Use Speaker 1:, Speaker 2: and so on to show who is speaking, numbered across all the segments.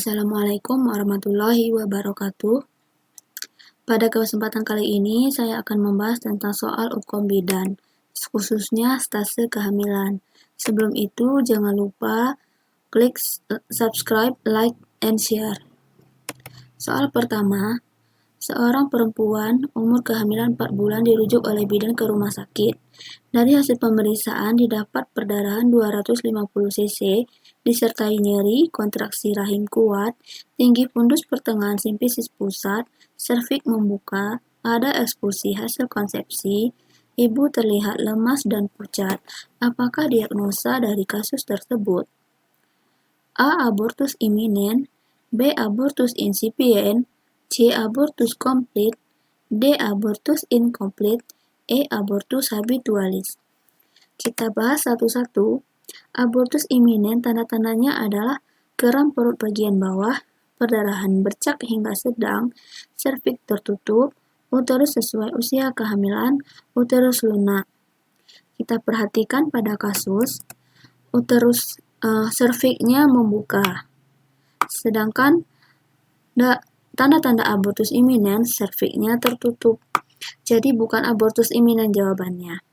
Speaker 1: Assalamualaikum warahmatullahi wabarakatuh. Pada kesempatan kali ini, saya akan membahas tentang soal hukum bidan, khususnya stase kehamilan. Sebelum itu, jangan lupa klik subscribe, like, and share. Soal pertama, seorang perempuan umur kehamilan 4 bulan dirujuk oleh bidan ke rumah sakit. Dari hasil pemeriksaan didapat perdarahan 250 cc, disertai nyeri, kontraksi rahim kuat, tinggi fundus pertengahan simfisis pusat, serviks membuka, ada ekspulsi hasil konsepsi, ibu terlihat lemas dan pucat. Apakah diagnosa dari kasus tersebut? A. Abortus iminen, B. Abortus insipient, C. Abortus komplit, D. Abortus incomplete, E. Abortus habitualis. Kita bahas satu-satu. Abortus iminen tanda-tandanya adalah kram perut bagian bawah, perdarahan bercak hingga sedang, serviks tertutup, uterus sesuai usia kehamilan, uterus lunak. Kita perhatikan pada kasus uterus serviksnya membuka. Sedangkan tanda-tanda abortus iminen, serviksnya tertutup. Jadi bukan abortus iminen jawabannya.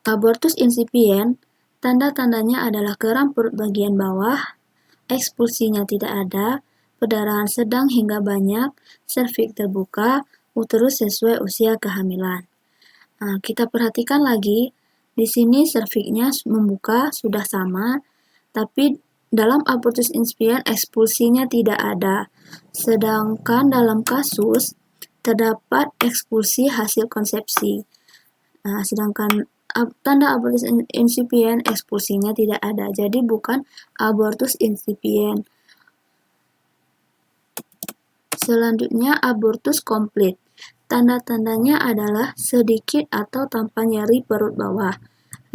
Speaker 1: Abortus insipient, tanda-tandanya adalah kram perut bagian bawah, ekspulsinya tidak ada, perdarahan sedang hingga banyak, serviks terbuka, uterus sesuai usia kehamilan. Kita perhatikan lagi, di sini serviksnya membuka sudah sama, tapi dalam abortus insipient ekspulsinya tidak ada. Sedangkan dalam kasus terdapat ekspulsi hasil konsepsi. Sedangkan tanda abortus insipient ekspulsinya tidak ada, jadi bukan abortus insipient. Selanjutnya abortus komplit. Tanda-tandanya adalah sedikit atau tanpa nyeri perut bawah.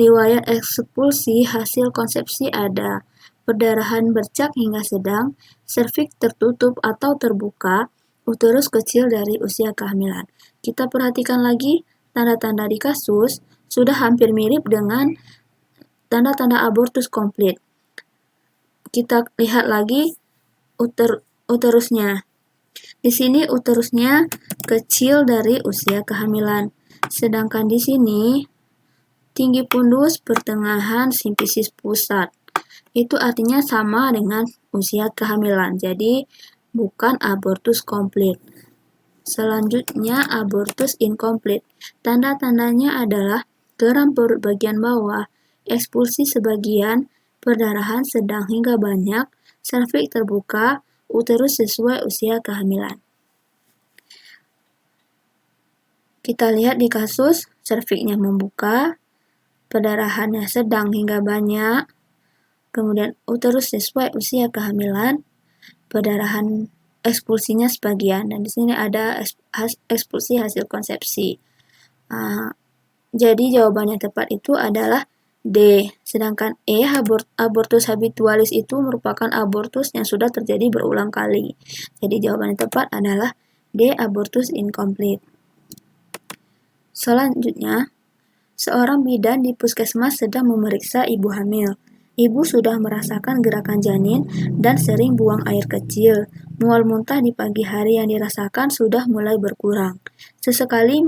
Speaker 1: Riwayat ekspulsi hasil konsepsi ada. Perdarahan bercak hingga sedang, serviks tertutup atau terbuka, uterus kecil dari usia kehamilan. Kita perhatikan lagi tanda-tanda di kasus sudah hampir mirip dengan tanda-tanda abortus komplit. Kita lihat lagi uterusnya. Di sini uterusnya kecil dari usia kehamilan. Sedangkan di sini tinggi fundus pertengahan simfisis pusat. Itu artinya sama dengan usia kehamilan. Jadi bukan abortus komplit. Selanjutnya abortus incomplete. Tanda-tandanya adalah kram perut bagian bawah, ekspulsi sebagian, perdarahan sedang hingga banyak, serviks terbuka, uterus sesuai usia kehamilan. Kita lihat di kasus serviksnya membuka, perdarahannya sedang hingga banyak, kemudian uterus sesuai usia kehamilan, perdarahan ekspulsinya sebagian, dan di sini ada ekspulsi hasil konsepsi. Jadi jawabannya tepat itu adalah D. Sedangkan E, abortus habitualis itu merupakan abortus yang sudah terjadi berulang kali. Jadi jawabannya tepat adalah D. Abortus incomplete. Selanjutnya, seorang bidan di puskesmas sedang memeriksa ibu hamil. Ibu sudah merasakan gerakan janin dan sering buang air kecil. Mual muntah di pagi hari yang dirasakan sudah mulai berkurang. Sesekali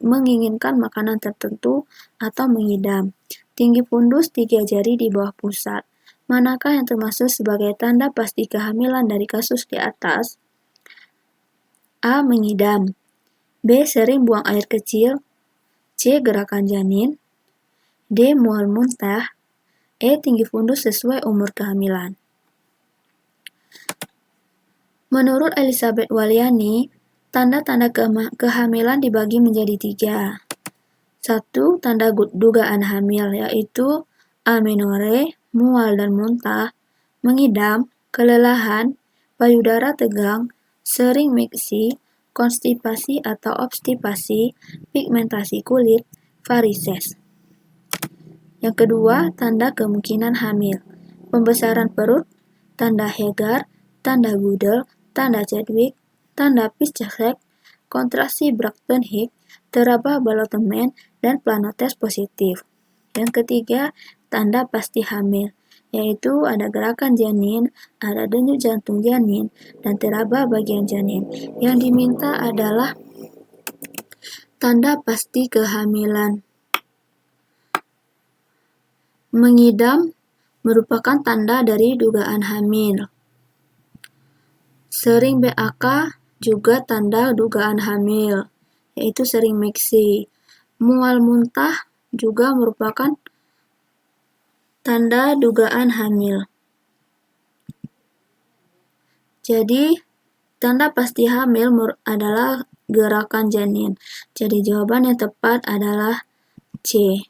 Speaker 1: menginginkan makanan tertentu atau mengidam. Tinggi fundus 3 jari di bawah pusat. Manakah yang termasuk sebagai tanda pasti kehamilan dari kasus di atas? A. Mengidam, B. Sering buang air kecil, C. Gerakan janin, D. Mual muntah, E. Tinggi fundus sesuai umur kehamilan. Menurut Elizabeth Walyani, tanda-tanda kehamilan dibagi menjadi 3. 1. Tanda dugaan hamil, yaitu amenore, mual dan muntah, mengidam, kelelahan, payudara tegang, sering miksi, konstipasi atau obstipasi, pigmentasi kulit, varises. Yang kedua, tanda kemungkinan hamil, pembesaran perut, tanda Hegar, tanda Gudel, tanda Chadwick, tanda Piszczek, kontraksi Braxton Hicks, teraba ballottement, dan planotes positif. Yang ketiga, tanda pasti hamil, yaitu ada gerakan janin, ada denyut jantung janin, dan teraba bagian janin. Yang diminta adalah tanda pasti kehamilan. Mengidam merupakan tanda dari dugaan hamil. Sering BAK juga tanda dugaan hamil, yaitu sering miksi. Mual muntah juga merupakan tanda dugaan hamil. Jadi, tanda pasti hamil adalah gerakan janin. Jadi, jawaban yang tepat adalah C,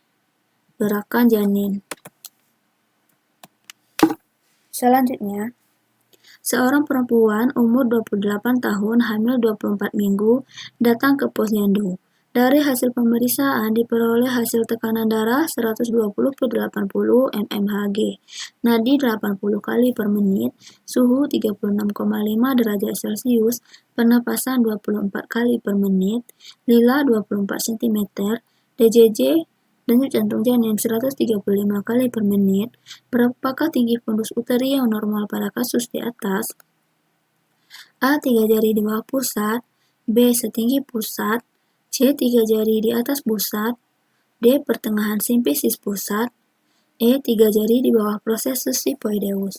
Speaker 1: gerakan janin. Selanjutnya, seorang perempuan umur 28 tahun hamil 24 minggu datang ke posyandu. Dari hasil pemeriksaan diperoleh hasil tekanan darah 120/80 mmHg, nadi 80 kali per menit, suhu 36,5 derajat Celcius, pernapasan 24 kali per menit, lila 24 cm, DJJ denyut jantung janin 135 kali per menit. Berapakah tinggi fundus uteri yang normal pada kasus di atas? A. 3 jari di bawah pusat, B. setinggi pusat, C. 3 jari di atas pusat, D. pertengahan simfisis pusat, E. 3 jari di bawah prosesus sifoideus.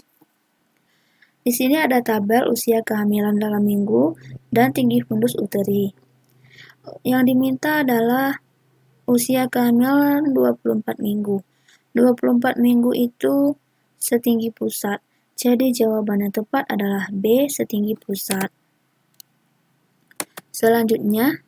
Speaker 1: Di sini ada tabel usia kehamilan dalam minggu dan tinggi fundus uteri. Yang diminta adalah usia kehamilan 24 minggu. 24 minggu itu setinggi pusat. Jadi jawaban yang tepat adalah B, setinggi pusat. Selanjutnya,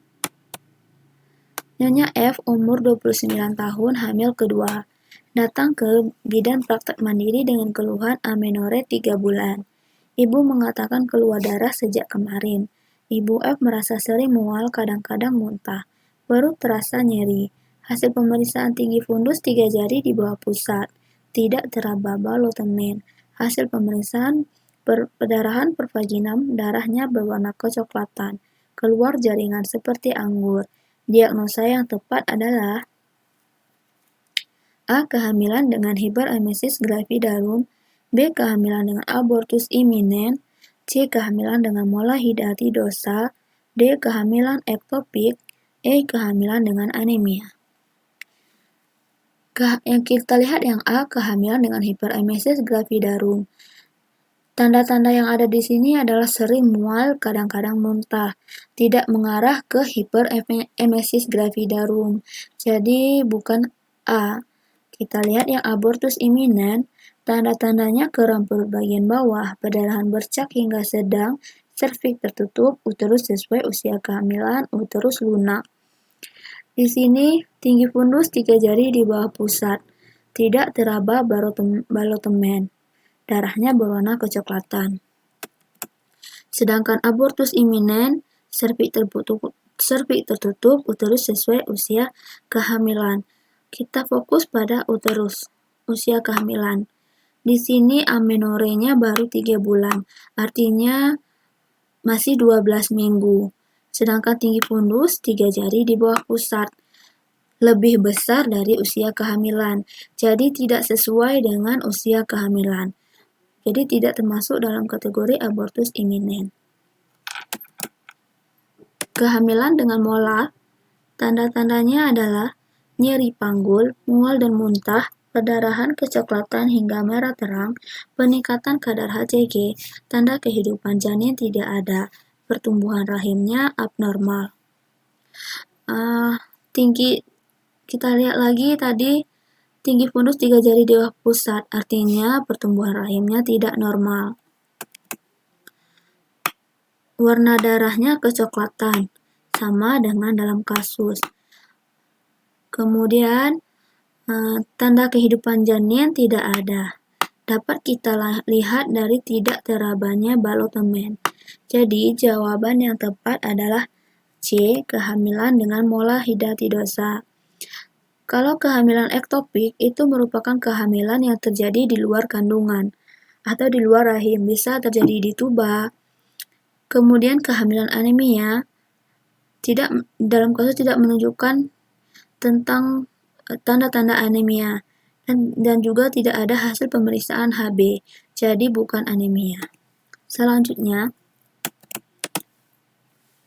Speaker 1: Nyonya F umur 29 tahun hamil kedua. Datang ke bidan praktek mandiri dengan keluhan amenorrhea 3 bulan. Ibu mengatakan keluar darah sejak kemarin. Ibu F merasa sering mual, kadang-kadang muntah. Perut terasa nyeri. Hasil pemeriksaan tinggi fundus 3 jari di bawah pusat. Tidak teraba balotemen. Hasil pemeriksaan perdarahan per vaginam, darahnya berwarna kecoklatan. Keluar jaringan seperti anggur. Diagnosa yang tepat adalah A. Kehamilan dengan hiperemesis gravidarum, B. Kehamilan dengan abortus iminen, C. Kehamilan dengan mola hidatidosa, D. Kehamilan ektopik, E. Kehamilan dengan anemia. Yang kita lihat yang A, kehamilan dengan hiperemesis gravidarum. Tanda-tanda yang ada di sini adalah sering mual, kadang-kadang muntah, tidak mengarah ke hiperemesis gravidarum. Jadi bukan A. Kita lihat yang abortus iminen, tanda-tandanya kram perut bagian bawah, perdarahan bercak hingga sedang, serviks tertutup, uterus sesuai usia kehamilan, uterus lunak. Di sini tinggi fundus 3 jari di bawah pusat, tidak teraba balotemen, darahnya berwarna kecoklatan. Sedangkan abortus iminen, serviks tertutup, uterus sesuai usia kehamilan. Kita fokus pada uterus, usia kehamilan. Di sini amenorrhea-nya baru 3 bulan, artinya masih 12 minggu. Sedangkan tinggi fundus 3 jari di bawah pusat, lebih besar dari usia kehamilan. Jadi tidak sesuai dengan usia kehamilan. Jadi tidak termasuk dalam kategori abortus iminen. Kehamilan dengan mola, tanda-tandanya adalah nyeri panggul, mual dan muntah, perdarahan kecoklatan hingga merah terang, peningkatan kadar HCG, tanda kehidupan janin tidak ada, pertumbuhan rahimnya abnormal. Kita lihat lagi tadi, tinggi fundus 3 jari di bawah pusat, artinya pertumbuhan rahimnya tidak normal. Warna darahnya kecoklatan, sama dengan dalam kasus. Kemudian, tanda kehidupan janin tidak ada. Dapat kita lihat dari tidak terabanya balotemen. Jadi, jawaban yang tepat adalah C. Kehamilan dengan mola hidatidosa. Kalau kehamilan ektopik itu merupakan kehamilan yang terjadi di luar kandungan atau di luar rahim, bisa terjadi di tuba. Kemudian kehamilan anemia dalam kasus tidak menunjukkan tentang tanda-tanda anemia. dan juga tidak ada hasil pemeriksaan HB, jadi bukan anemia. Selanjutnya,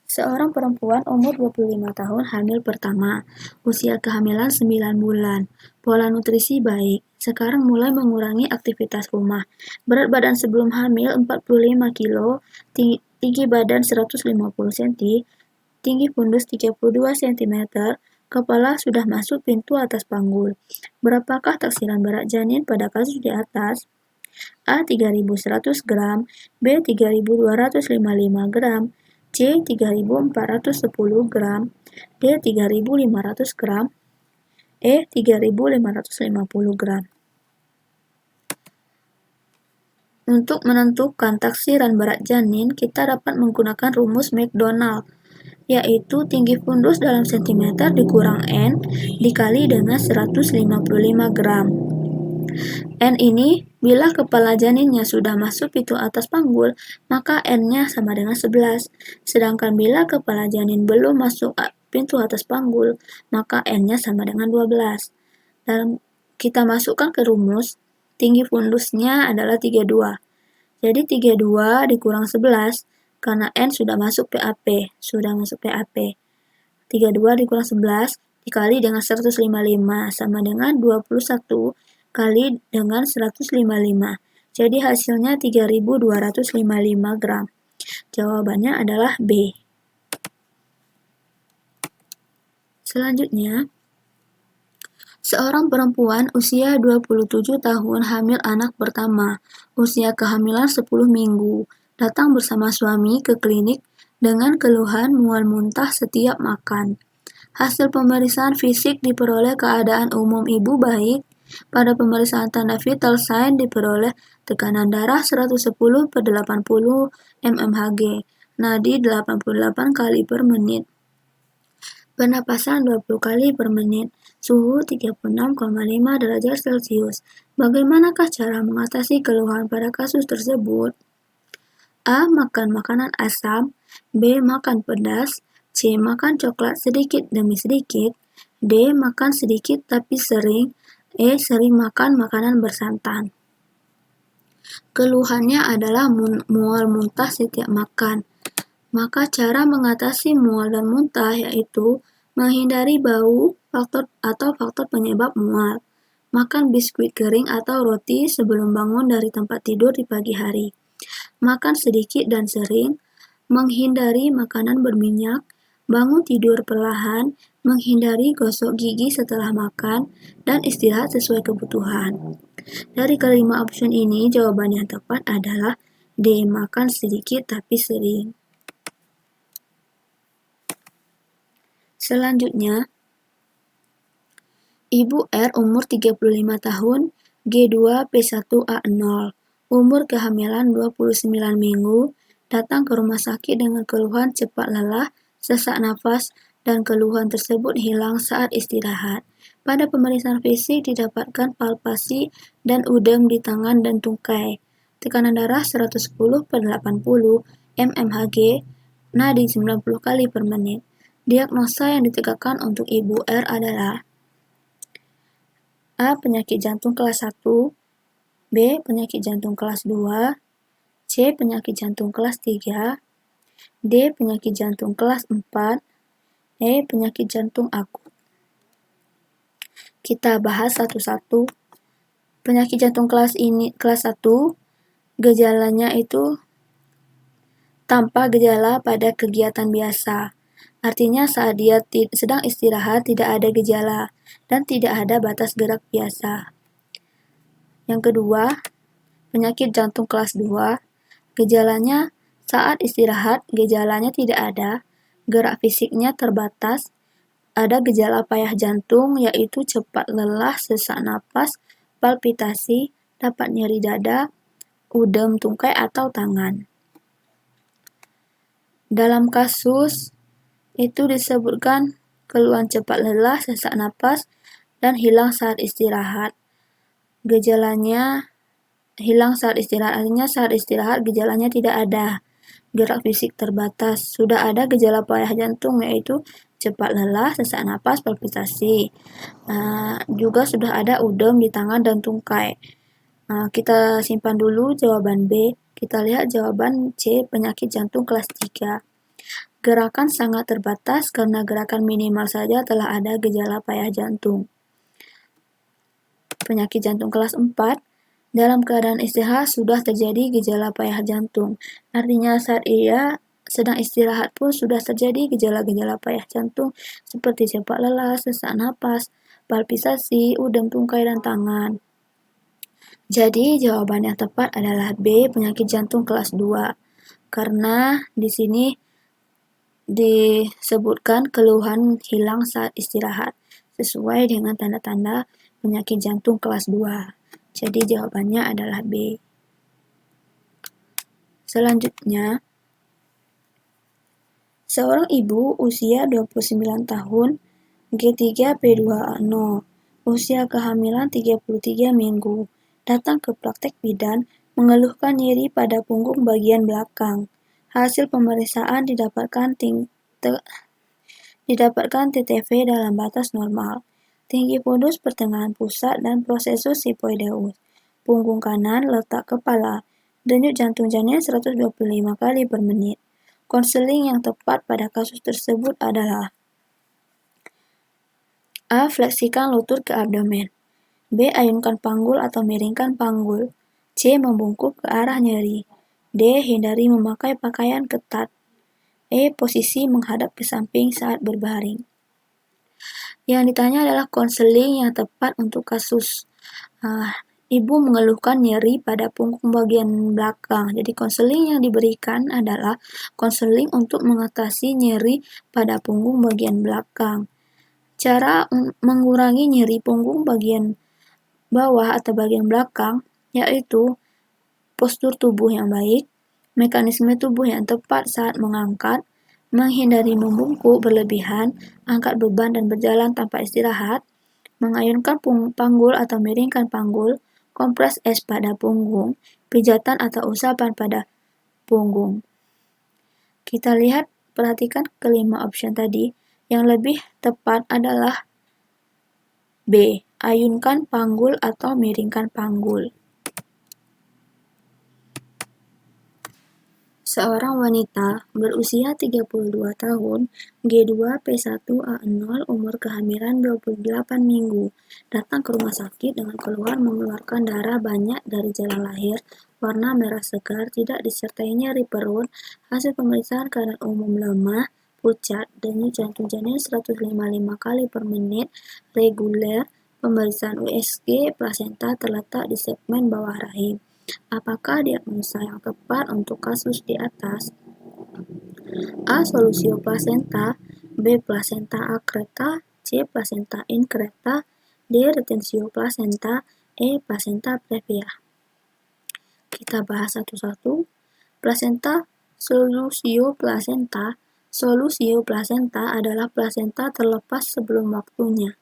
Speaker 1: seorang perempuan umur 25 tahun hamil pertama, usia kehamilan 9 bulan, pola nutrisi baik, sekarang mulai mengurangi aktivitas rumah, berat badan sebelum hamil 45 kg, tinggi badan 150 cm, tinggi fundus 32 cm, kepala sudah masuk pintu atas panggul. Berapakah taksiran berat janin pada kasus di atas? A. 3.100 gram, B. 3.255 gram, C. 3.410 gram, D. 3.500 gram, E. 3.550 gram. Untuk menentukan taksiran berat janin, kita dapat menggunakan rumus McDonald, yaitu tinggi fundus dalam sentimeter dikurang N dikali dengan 155 gram. N ini, bila kepala janinnya sudah masuk pintu atas panggul, maka N-nya sama dengan 11. Sedangkan bila kepala janin belum masuk pintu atas panggul, maka N-nya sama dengan 12. Kita masukkan ke rumus, tinggi fundusnya adalah 32. Jadi 32 dikurang 11, karena N sudah masuk PAP. 32 dikurang 11 dikali dengan 155 sama dengan 21 kali dengan 155. Jadi hasilnya 3.255 gram. Jawabannya adalah B. Selanjutnya, seorang perempuan usia 27 tahun hamil anak pertama, usia kehamilan 10 minggu, datang bersama suami ke klinik dengan keluhan mual muntah setiap makan. Hasil pemeriksaan fisik diperoleh keadaan umum ibu baik. Pada pemeriksaan tanda vital sign diperoleh tekanan darah 110/80 mmHg, nadi 88 kali per menit. Pernapasan 20 kali per menit, suhu 36,5 derajat Celcius. Bagaimanakah cara mengatasi keluhan pada kasus tersebut? A. Makan makanan asam, B. Makan pedas, C. Makan coklat sedikit demi sedikit, D. Makan sedikit tapi sering, E. Sering makan makanan bersantan. Keluhannya adalah mual muntah setiap makan. Maka cara mengatasi mual dan muntah yaitu menghindari bau faktor penyebab mual, makan biskuit kering atau roti sebelum bangun dari tempat tidur di pagi hari, makan sedikit dan sering, menghindari makanan berminyak, bangun tidur perlahan, menghindari gosok gigi setelah makan, dan istirahat sesuai kebutuhan. Dari kelima opsi ini, jawaban yang tepat adalah D. Makan sedikit tapi sering. Selanjutnya, Ibu R umur 35 tahun, G2P1A0, umur kehamilan 29 minggu, datang ke rumah sakit dengan keluhan cepat lelah, sesak nafas, dan keluhan tersebut hilang saat istirahat. Pada pemeriksaan fisik didapatkan palpasi dan udem di tangan dan tungkai. Tekanan darah 110/80 mmHg, nadi 90 kali per menit. Diagnosa yang ditegakkan untuk Ibu R adalah A. Penyakit jantung kelas 1, B. Penyakit jantung kelas 2, C. Penyakit jantung kelas 3, D. Penyakit jantung kelas 4, E. Penyakit jantung akut. Kita bahas satu-satu. Penyakit jantung kelas 1, gejalanya itu tanpa gejala pada kegiatan biasa. Artinya saat dia sedang istirahat tidak ada gejala dan tidak ada batas gerak biasa. Yang kedua, penyakit jantung kelas 2, gejalanya saat istirahat gejalanya tidak ada, gerak fisiknya terbatas, ada gejala payah jantung yaitu cepat lelah, sesak napas, palpitasi, dapat nyeri dada, udem tungkai atau tangan. Dalam kasus itu disebutkan keluhan cepat lelah, sesak napas, dan hilang saat istirahat. Gejalanya hilang saat istirahat, artinya saat istirahat gejalanya tidak ada. Gerak fisik terbatas. Sudah ada gejala payah jantung yaitu cepat lelah, sesak napas, palpitasi. Juga sudah ada udem di tangan dan tungkai. Kita simpan dulu jawaban B. Kita lihat jawaban C, penyakit jantung kelas 3. Gerakan sangat terbatas karena gerakan minimal saja telah ada gejala payah jantung. Penyakit jantung kelas 4, dalam keadaan istirahat sudah terjadi gejala payah jantung. Artinya saat ia sedang istirahat pun sudah terjadi gejala-gejala payah jantung seperti cepat lelah, sesak napas, palpitasi, udem tungkai dan tangan. Jadi jawaban yang tepat adalah B, penyakit jantung kelas 2. Karena di sini disebutkan keluhan hilang saat istirahat sesuai dengan tanda-tanda penyakit jantung kelas 2. Jadi jawabannya adalah B. Selanjutnya, seorang ibu usia 29 tahun, G3P2A0, usia kehamilan 33 minggu, datang ke praktek bidan mengeluhkan nyeri pada punggung bagian belakang. Hasil pemeriksaan didapatkan TTV dalam batas normal. Tinggi fundus pertengahan pusat dan prosesus sifoideus. Punggung kanan, letak kepala. Denyut jantung janin 125 kali per menit. Konseling yang tepat pada kasus tersebut adalah A. Fleksikan lutut ke abdomen. B. Ayunkan panggul atau miringkan panggul. C. Membungkuk ke arah nyeri. D. Hindari memakai pakaian ketat. E. Posisi menghadap ke samping saat berbaring. Yang ditanya adalah konseling yang tepat untuk kasus ibu mengeluhkan nyeri pada punggung bagian belakang. Jadi konseling yang diberikan adalah konseling untuk mengatasi nyeri pada punggung bagian belakang. Cara mengurangi nyeri punggung bagian bawah atau bagian belakang yaitu postur tubuh yang baik, mekanisme tubuh yang tepat saat mengangkat, menghindari membungkuk berlebihan, angkat beban dan berjalan tanpa istirahat, mengayunkan panggul atau miringkan panggul, kompres es pada punggung, pijatan atau usapan pada punggung. Kita lihat, perhatikan kelima option tadi, yang lebih tepat adalah B, ayunkan panggul atau miringkan panggul. Seorang wanita berusia 32 tahun, G2P1A0, umur kehamilan 28 minggu, datang ke rumah sakit dengan keluhan mengeluarkan darah banyak dari jalan lahir, warna merah segar, tidak disertai nyeri perut, hasil pemeriksaan keadaan umum lemah, pucat, denyut jantung janin 155 kali per menit, reguler, pemeriksaan USG plasenta terletak di segmen bawah rahim. Apakah diagnosa yang tepat untuk kasus di atas? A. Solusio plasenta, B. Plasenta accreta, C. Plasenta increta, D. Retensio plasenta, E. Plasenta previa. Kita bahas satu-satu. Plasenta solusio plasenta. Solusio plasenta adalah plasenta terlepas sebelum waktunya.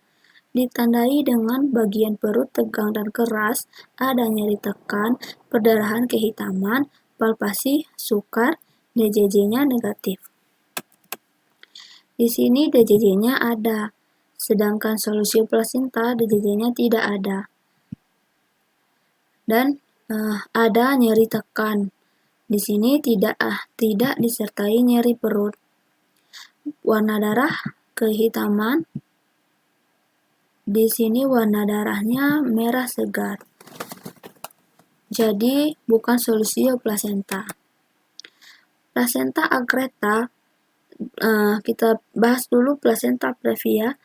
Speaker 1: Ditandai dengan bagian perut tegang dan keras, ada nyeri tekan, perdarahan kehitaman, palpasi, sukar, DJJ-nya negatif. Di sini DJJ-nya ada, sedangkan solusio plasenta DJJ-nya tidak ada. Dan ada nyeri tekan. Di sini tidak disertai nyeri perut. Warna darah kehitaman. Di sini warna darahnya merah segar. Jadi bukan solusio plasenta. Plasenta accreta, kita bahas dulu plasenta previa,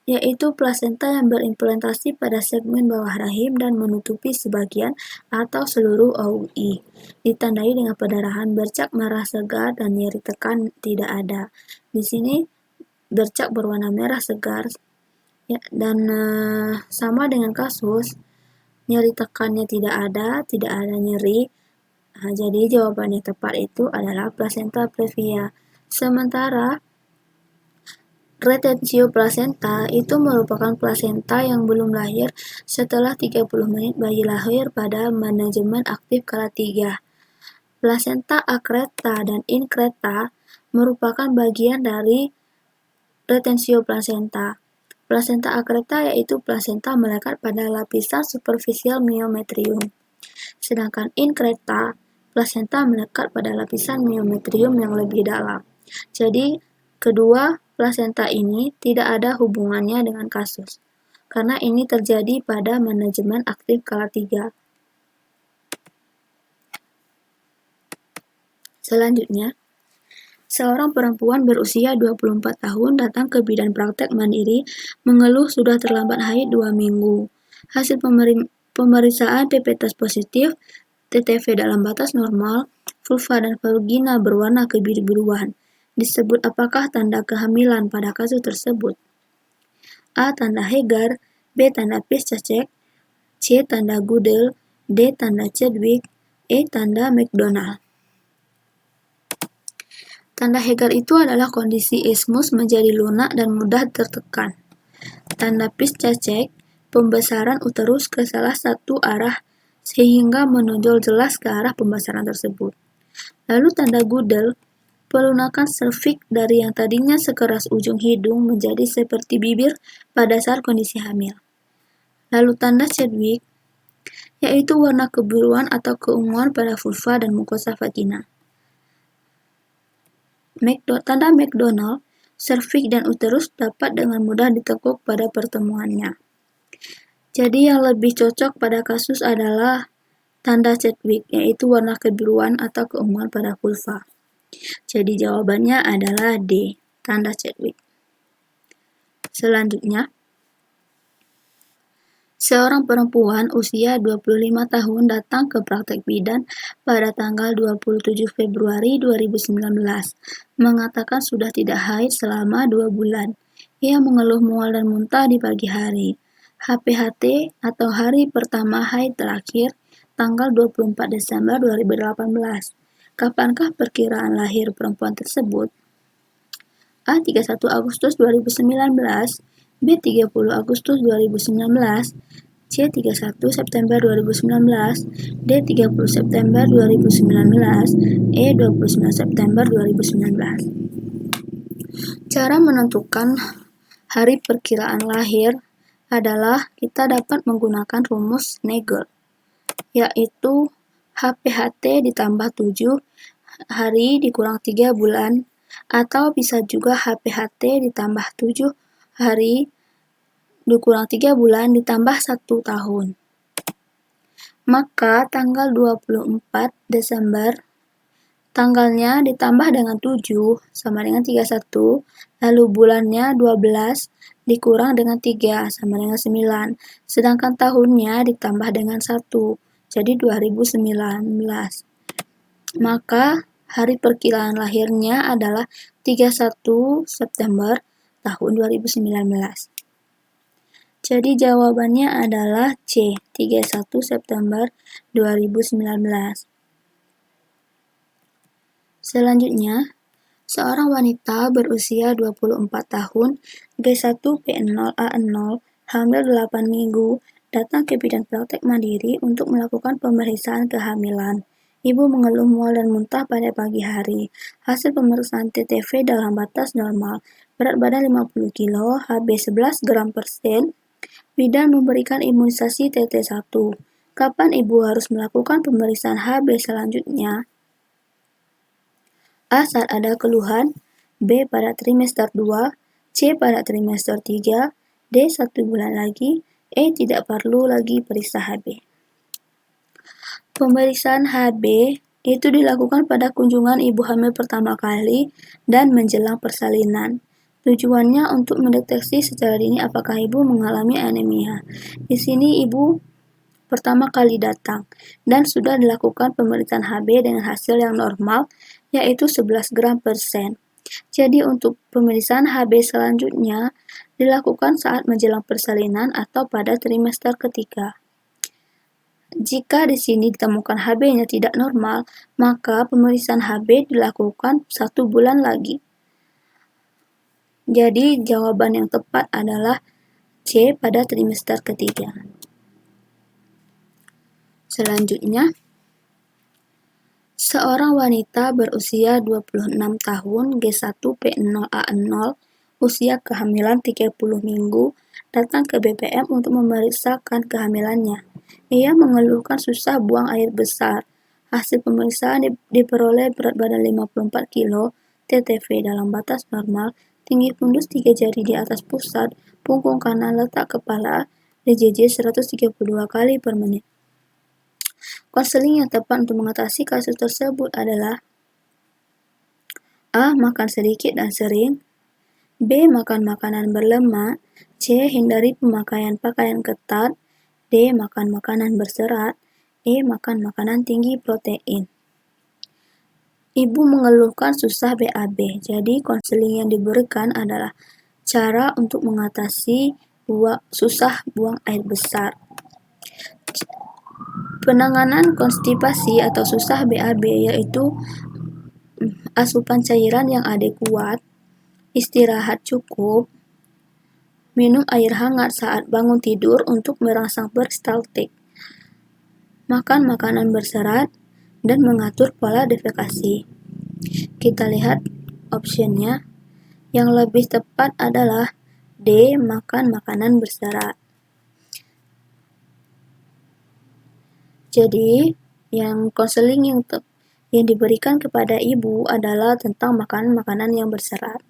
Speaker 1: yaitu plasenta yang berimplantasi pada segmen bawah rahim dan menutupi sebagian atau seluruh OUI. Ditandai dengan perdarahan bercak merah segar dan nyeri tekan tidak ada. Di sini bercak berwarna merah segar. Ya, dan sama dengan kasus nyeri tekannya tidak ada nyeri. Jadi jawaban yang tepat itu adalah plasenta previa. Sementara retensio plasenta itu merupakan plasenta yang belum lahir setelah 30 menit bayi lahir pada manajemen aktif kala 3. Plasenta accreta dan increta merupakan bagian dari retensio plasenta. Plasenta akreta yaitu plasenta melekat pada lapisan superficial myometrium. Sedangkan inkreta, plasenta melekat pada lapisan myometrium yang lebih dalam. Jadi, kedua plasenta ini tidak ada hubungannya dengan kasus, karena ini terjadi pada manajemen aktif skala 3. Selanjutnya, seorang perempuan berusia 24 tahun datang ke bidan praktek mandiri mengeluh sudah terlambat haid 2 minggu. Hasil pemeriksaan PP test positif, TTV dalam batas normal, vulva dan vagina berwarna kebiru-biruan. Disebut apakah tanda kehamilan pada kasus tersebut? A. Tanda Hegar, B. Tanda Piszczek, C. Tanda Gödel, D. Tanda Chadwick, E. Tanda McDonald. Tanda Hegar itu adalah kondisi ismus menjadi lunak dan mudah tertekan. Tanda Piszczek, pembesaran uterus ke salah satu arah sehingga menonjol jelas ke arah pembesaran tersebut. Lalu tanda Gödel, pelunakan serviks dari yang tadinya sekeras ujung hidung menjadi seperti bibir pada saat kondisi hamil. Lalu tanda Chadwick, yaitu warna kebiruan atau keunguan pada vulva dan mukosa vagina. Tanda McDonald, serviks dan uterus dapat dengan mudah ditekuk pada pertemuannya. Jadi yang lebih cocok pada kasus adalah tanda Chadwick, yaitu warna kebiruan atau keunguan pada vulva. Jadi jawabannya adalah D, tanda Chadwick. Selanjutnya, seorang perempuan usia 25 tahun datang ke praktek bidan pada tanggal 27 Februari 2019, mengatakan sudah tidak haid selama 2 bulan. Ia mengeluh mual dan muntah di pagi hari. HPHT atau hari pertama haid terakhir, tanggal 24 Desember 2018. Kapankah perkiraan lahir perempuan tersebut? A. 31 Agustus 2019, B. 30 Agustus 2019, C. 31 September 2019, D. 30 September 2019, E. 29 September 2019. Cara menentukan hari perkiraan lahir adalah kita dapat menggunakan rumus Nagel, yaitu HPHT ditambah 7 hari dikurang 3 bulan, atau bisa juga HPHT ditambah 7 hari dikurang 3 bulan ditambah 1 tahun. Maka tanggal 24 Desember, tanggalnya ditambah dengan 7 sama dengan 31, lalu bulannya 12 dikurang dengan 3 sama dengan 9, sedangkan tahunnya ditambah dengan 1, jadi 2019. Maka hari perkiraan lahirnya adalah 31 September tahun 2019. Jadi jawabannya adalah C, 31 September 2019. Selanjutnya, seorang wanita berusia 24 tahun, G1P0A0, hamil 8 minggu, datang ke bidan praktek mandiri untuk melakukan pemeriksaan kehamilan. Ibu mengeluh mual dan muntah pada pagi hari. Hasil pemeriksaan TTV dalam batas normal. Berat badan 50 kg, HB 11 gram per sen. Bidan memberikan imunisasi TT1. Kapan ibu harus melakukan pemeriksaan HB selanjutnya? A. Saat ada keluhan, B. Pada trimester 2, C. Pada trimester 3, D. 1 bulan lagi, E. Tidak perlu lagi periksa HB. Pemeriksaan HB itu dilakukan pada kunjungan ibu hamil pertama kali dan menjelang persalinan. Tujuannya untuk mendeteksi secara dini apakah ibu mengalami anemia. Di sini ibu pertama kali datang dan sudah dilakukan pemeriksaan HB dengan hasil yang normal, yaitu 11 gram per sen. Jadi untuk pemeriksaan HB selanjutnya dilakukan saat menjelang persalinan atau pada trimester ketiga. Jika di sini ditemukan HB-nya tidak normal, maka pemeriksaan HB dilakukan 1 bulan lagi. Jadi jawaban yang tepat adalah C, pada trimester ketiga. Selanjutnya, seorang wanita berusia 26 tahun, G1P0A0, usia kehamilan 30 minggu, datang ke BPM untuk memeriksakan kehamilannya. Ia mengeluhkan susah buang air besar. Hasil pemeriksaan diperoleh berat badan 54 kilo, TTV dalam batas normal, tinggi fundus 3 jari di atas pusat, punggung kanan letak kepala, DJJ 132 kali per menit. Konseling yang tepat untuk mengatasi kasus tersebut adalah A. Makan sedikit dan sering. B. Makan makanan berlemak. C. Hindari pemakaian pakaian ketat. D. Makan makanan berserat. E. Makan makanan tinggi protein. Ibu mengeluhkan susah BAB, jadi konseling yang diberikan adalah cara untuk mengatasi susah buang air besar. Penanganan konstipasi atau susah BAB yaitu asupan cairan yang adekuat, istirahat cukup, minum air hangat saat bangun tidur untuk merangsang peristaltik, makan makanan berserat, dan mengatur pola defekasi. Kita lihat optionnya. Yang lebih tepat adalah D. Makan makanan berserat. Jadi, yang konseling yang diberikan kepada ibu adalah tentang makanan-makanan yang berserat.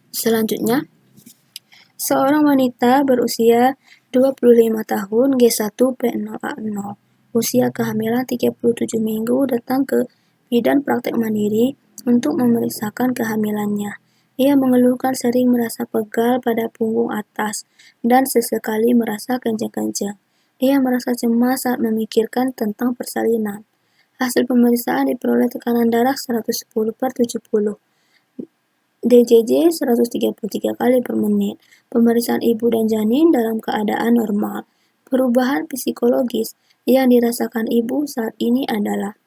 Speaker 1: Selanjutnya, seorang wanita berusia 25 tahun G1P0A0, usia kehamilan 37 minggu, datang ke bidan praktek mandiri untuk memeriksakan kehamilannya. Ia mengeluhkan sering merasa pegal pada punggung atas dan sesekali merasa kencang-kencang. Ia merasa cemas saat memikirkan tentang persalinan. Hasil pemeriksaan diperoleh tekanan darah 110/70. DJJ 133 kali per menit. Pemeriksaan ibu dan janin dalam keadaan normal. Perubahan psikologis yang dirasakan ibu saat ini adalah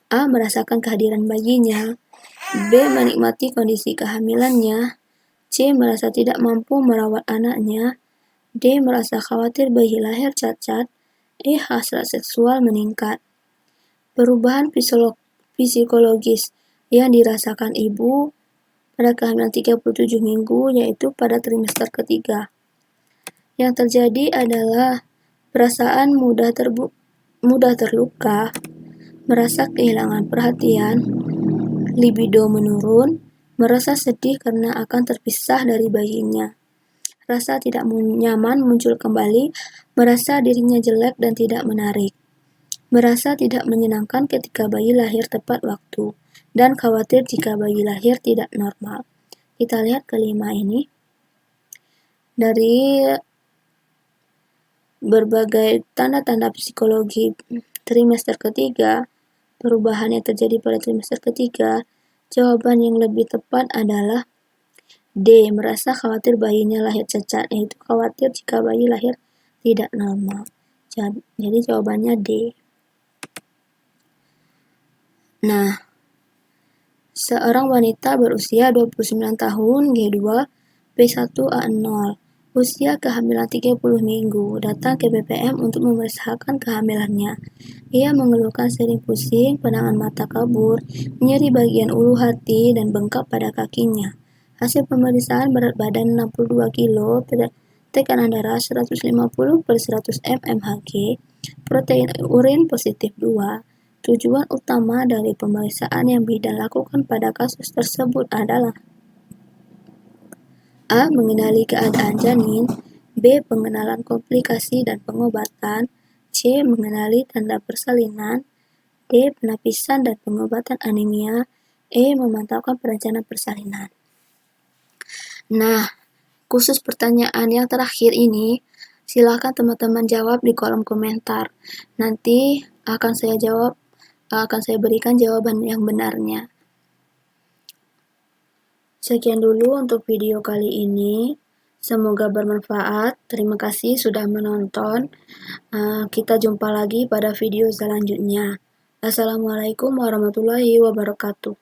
Speaker 1: A. Merasakan kehadiran bayinya. B. Menikmati kondisi kehamilannya. C. Merasa tidak mampu merawat anaknya. D. Merasa khawatir bayi lahir cacat. E. Hasrat seksual meningkat. Perubahan psikologis yang dirasakan ibu pada kehamilan 37 minggu yaitu pada trimester ketiga. Yang terjadi adalah perasaan mudah terluka, merasa kehilangan perhatian, libido menurun, merasa sedih karena akan terpisah dari bayinya. Rasa tidak nyaman muncul kembali, merasa dirinya jelek dan tidak menarik. Merasa tidak menyenangkan ketika bayi lahir tepat waktu, dan khawatir jika bayi lahir tidak normal. Kita lihat kelima ini. Dari berbagai tanda-tanda psikologi trimester ketiga, perubahan yang terjadi pada trimester ketiga, jawaban yang lebih tepat adalah D. Merasa khawatir bayinya lahir cacat, yaitu khawatir jika bayi lahir tidak normal. Jadi jawabannya D. Nah, seorang wanita berusia 29 tahun G2P1A0, usia kehamilan 30 minggu, datang ke BPM untuk memeriksakan kehamilannya. Ia mengeluhkan sering pusing, pandangan mata kabur, nyeri bagian ulu hati, dan bengkak pada kakinya. Hasil pemeriksaan berat badan 62 kilo, tekanan darah 150/100 mmHg, protein urin positif 2. Tujuan utama dari pemeriksaan yang bidan lakukan pada kasus tersebut adalah A. Mengenali keadaan janin. B. Pengenalan komplikasi dan pengobatan. C. Mengenali tanda persalinan. D. Penapisan dan pengobatan anemia. E. Memantaukan perencanaan persalinan. Nah, khusus pertanyaan yang terakhir ini, silakan teman-teman jawab di kolom komentar. Nanti akan saya berikan jawaban yang benarnya. Sekian dulu untuk video kali ini. Semoga bermanfaat. Terima kasih sudah menonton. Kita jumpa lagi pada video selanjutnya. Assalamualaikum warahmatullahi wabarakatuh.